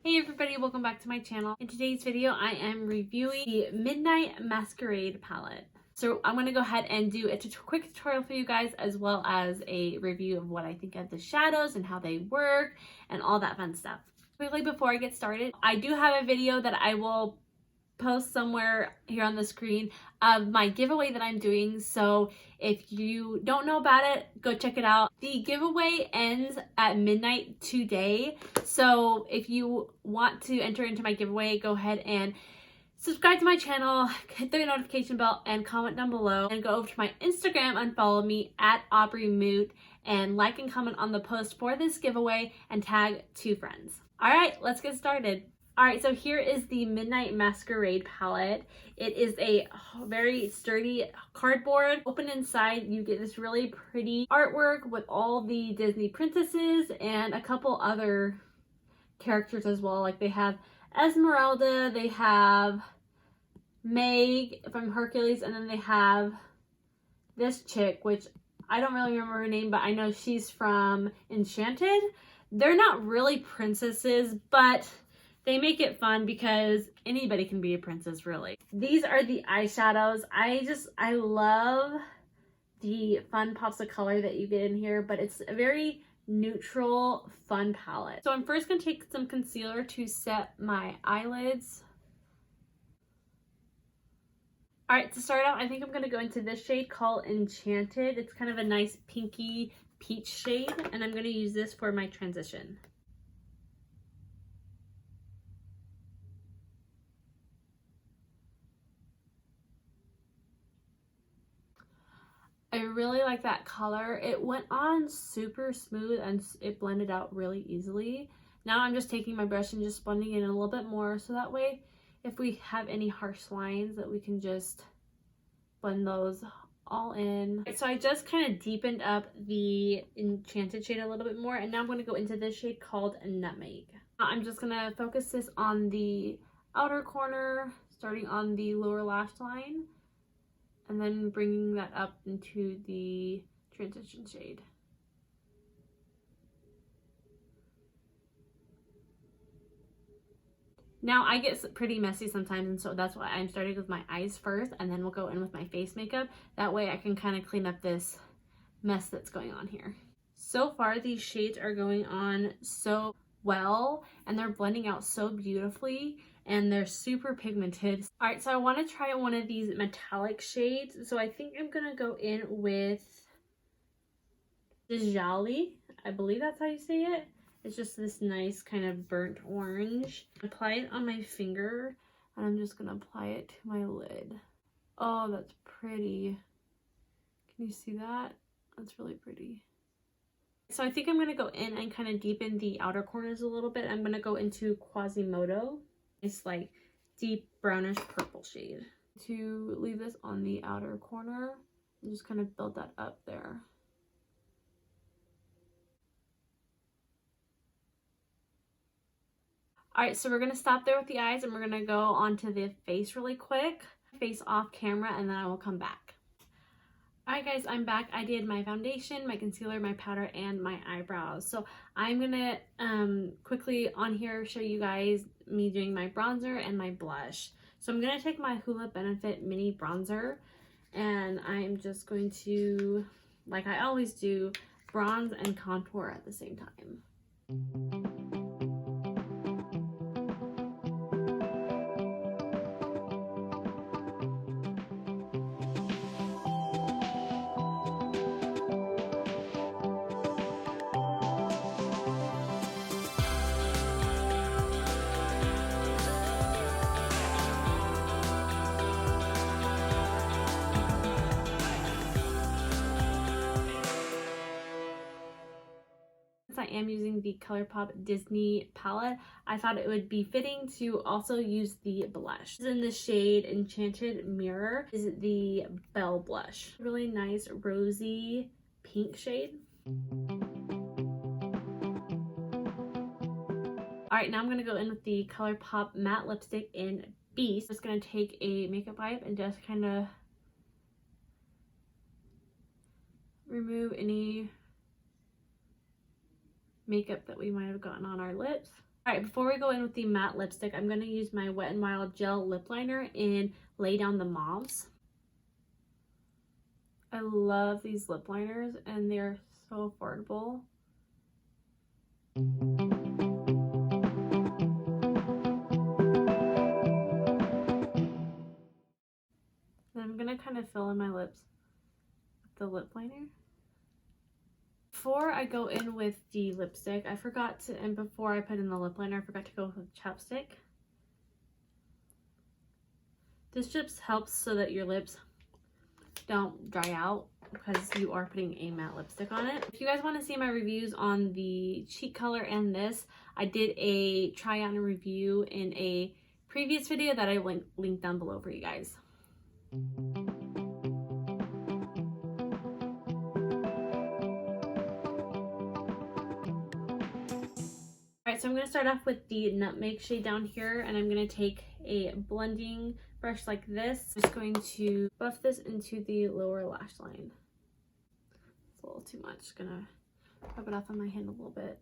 Hey everybody, welcome back to my channel. In today's video, I am reviewing the Midnight Masquerade palette. So I'm going to go ahead and do a quick tutorial for you guys, as well as a review of what I think of the shadows and how they work and all that fun stuff. Quickly before I get started, I do have a video that I will post somewhere here on the screen of my giveaway that I'm doing. So if you don't know about it, go check it out. The giveaway ends at midnight today. So if you want to enter into my giveaway, go ahead and subscribe to my channel, hit the notification bell, and comment down below. And go over to my Instagram and follow me at AubreyMoot and like and comment on the post for this giveaway and tag 2 friends. All right, let's get started. Alright, so here is the Midnight Masquerade palette. It is a very sturdy cardboard. Open inside, you get this really pretty artwork with all the Disney princesses and a couple other characters as well. Like they have Esmeralda, they have Meg from Hercules, and then they have this chick, which I don't really remember her name, but I know she's from Enchanted. They're not really princesses, but they make it fun because anybody can be a princess, really. These are the eyeshadows. I love the fun pops of color that you get in here, but it's a very neutral, fun palette. So I'm first going to take some concealer to set my eyelids. Alright, to start out, I think I'm going to go into this shade called Enchanted. It's kind of a nice pinky peach shade, and I'm going to use this for my transition. I really like that color. It went on super smooth and it blended out really easily. Now I'm just taking my brush and just blending it in a little bit more, so that way if we have any harsh lines that we can just blend those all in. So I just kind of deepened up the Enchanted shade a little bit more, and now I'm going to go into this shade called Nutmeg. I'm just going to focus this on the outer corner, starting on the lower lash line, and then bringing that up into the transition shade. Now I get pretty messy sometimes, and so that's why I'm starting with my eyes first, and then we'll go in with my face makeup. That way I can kind of clean up this mess that's going on here. So far these shades are going on so well, and they're blending out so beautifully, and they're super pigmented. All right, so I want to try one of these metallic shades. So I think I'm gonna go in with the Jolly. I believe that's how you say it. It's just this nice kind of burnt orange. Apply it on my finger, and I'm just gonna apply it to my lid. Oh, that's pretty. Can you see that? That's really pretty. So I think I'm gonna go in and kind of deepen the outer corners a little bit. I'm gonna go into Quasimodo. It's like deep brownish purple shade. To leave this on the outer corner and just kind of build that up there. Alright, so we're going to stop there with the eyes, and we're going to go onto the face really quick. Face off camera, and then I will come back. Alright guys, I'm back. I did my foundation, my concealer, my powder, and my eyebrows. So I'm going to quickly on here show you guys me doing my bronzer and my blush. So I'm going to take my Hoola Benefit Mini Bronzer, and I'm just going to, like I always do, bronze and contour at the same time. I am using the ColourPop Disney palette, I thought it would be fitting to also use the blush. This is in the shade Enchanted Mirror. This is the Belle blush. Really nice rosy pink shade. Alright, now I'm going to go in with the ColourPop matte lipstick in Beast. I'm just going to take a makeup wipe and just kind of remove any makeup that we might have gotten on our lips. Alright, before we go in with the matte lipstick, I'm going to use my Wet n Wild Gel Lip Liner in Lay Down the Mauves. I love these lip liners and they're so affordable. And I'm going to kind of fill in my lips with the lip liner. Before I go in with the lipstick, I forgot to, and before I put in the lip liner, I forgot to go with chapstick. This just helps so that your lips don't dry out because you are putting a matte lipstick on it. If you guys want to see my reviews on the cheek color and this, I did a try on review in a previous video that I linked down below for you guys. Alright, so I'm going to start off with the Nutmeg shade down here, and I'm going to take a blending brush like this. I'm just going to buff this into the lower lash line. It's a little too much. Just going to rub it off on my hand a little bit.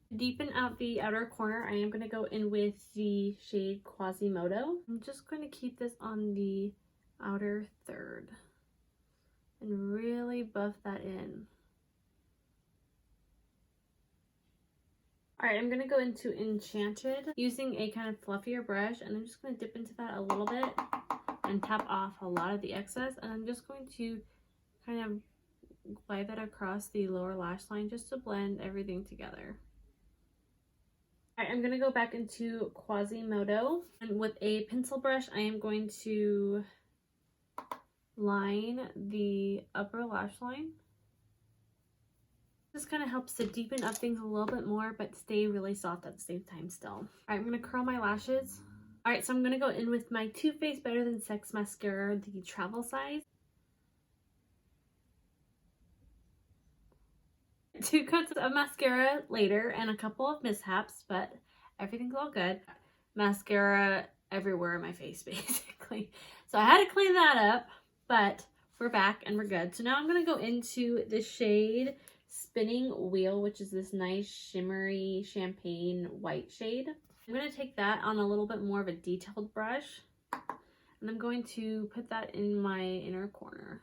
To deepen out the outer corner, I am going to go in with the shade Quasimodo. I'm just going to keep this on the outer third and really buff that in. Alright, I'm going to go into Enchanted using a kind of fluffier brush, and I'm just going to dip into that a little bit and tap off a lot of the excess, and I'm just going to kind of glide that across the lower lash line just to blend everything together. Alright, I'm going to go back into Quasimodo, and with a pencil brush I am going to line the upper lash line. This kind of helps to deepen up things a little bit more, but stay really soft at the same time still. All right, I'm going to curl my lashes. All right, so I'm going to go in with my Too Faced Better Than Sex mascara, the travel size. 2 coats of mascara later and a couple of mishaps, but everything's all good. Mascara everywhere in my face, basically. So I had to clean that up, but we're back and we're good. So now I'm going to go into the shade Spinning Wheel, which is this nice shimmery champagne white shade. I'm going to take that on a little bit more of a detailed brush, and I'm going to put that in my inner corner.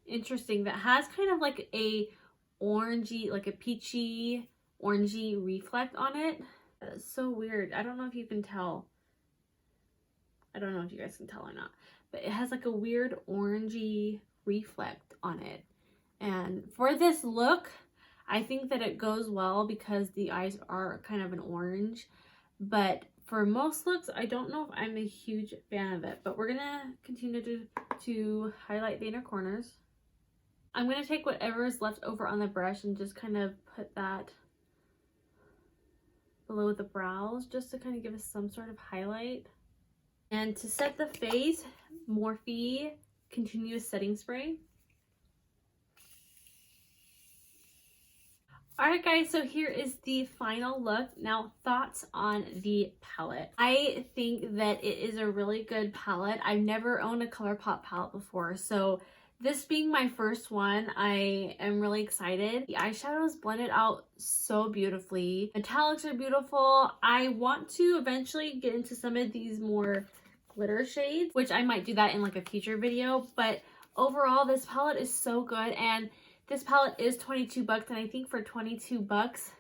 Interesting, that has kind of like a orangey, like a peachy orangey reflect on it. That's so weird. I don't know if you can tell. I don't know if you guys can tell or not, but it has like a weird orangey reflect on it. And for this look, I think that it goes well because the eyes are kind of an orange. But for most looks, I don't know if I'm a huge fan of it. But we're going to continue to highlight the inner corners. I'm going to take whatever is left over on the brush and just kind of put that below the brows just to kind of give us some sort of highlight. And to set the face, Morphe Continuous Setting Spray. Alright guys, so here is the final look. Now, thoughts on the palette. I think that it is a really good palette. I've never owned a ColourPop palette before, so this being my first one, I am really excited. The eyeshadows blended out so beautifully. Metallics are beautiful. I want to eventually get into some of these more glitter shades, which I might do that in like a future video, but overall this palette is so good, and this palette is 22 bucks, and I think for 22 bucks,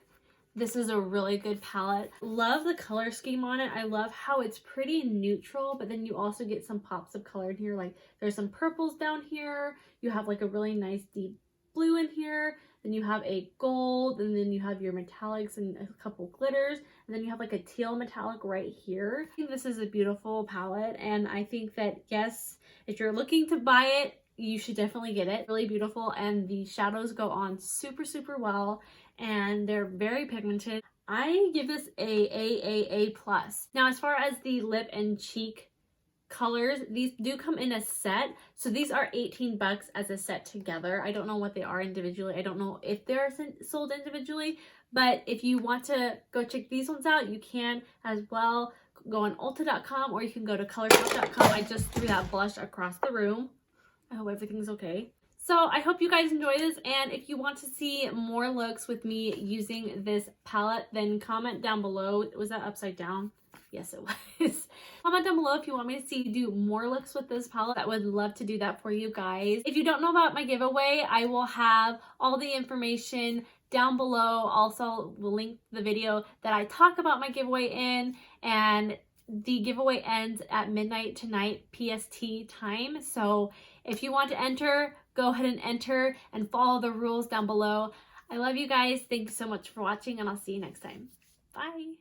this is a really good palette. Love the color scheme on it. I love how it's pretty neutral, but then you also get some pops of color in here. Like there's some purples down here. You have like a really nice deep blue in here. Then you have a gold, and then you have your metallics and a couple glitters. And then you have like a teal metallic right here. I think this is a beautiful palette, and I think that, yes, if you're looking to buy it, you should definitely get it. Really beautiful, and the shadows go on super well, and they're very pigmented. I give this a plus. Now, as far as the lip and cheek colors, these do come in a set, so these are 18 bucks as a set together. I don't know what they are individually. I don't know if they're sold individually, but if you want to go check these ones out, you can as well. Go on Ulta.com, or you can go to ColourPop.com. I just threw that blush across the room. I hope everything's okay. So I hope you guys enjoy this, and if you want to see more looks with me using this palette, then comment down below. Was that upside down? Yes, it was. Comment down below if you want me to do more looks with this palette. I would love to do that for you guys. If you don't know about my giveaway, I will have all the information down below. Also, we'll link the video that I talk about my giveaway in, and the giveaway ends at midnight tonight PST time. So if you want to enter, go ahead and enter and follow the rules down below. I love you guys. Thanks so much for watching, and I'll see you next time. Bye.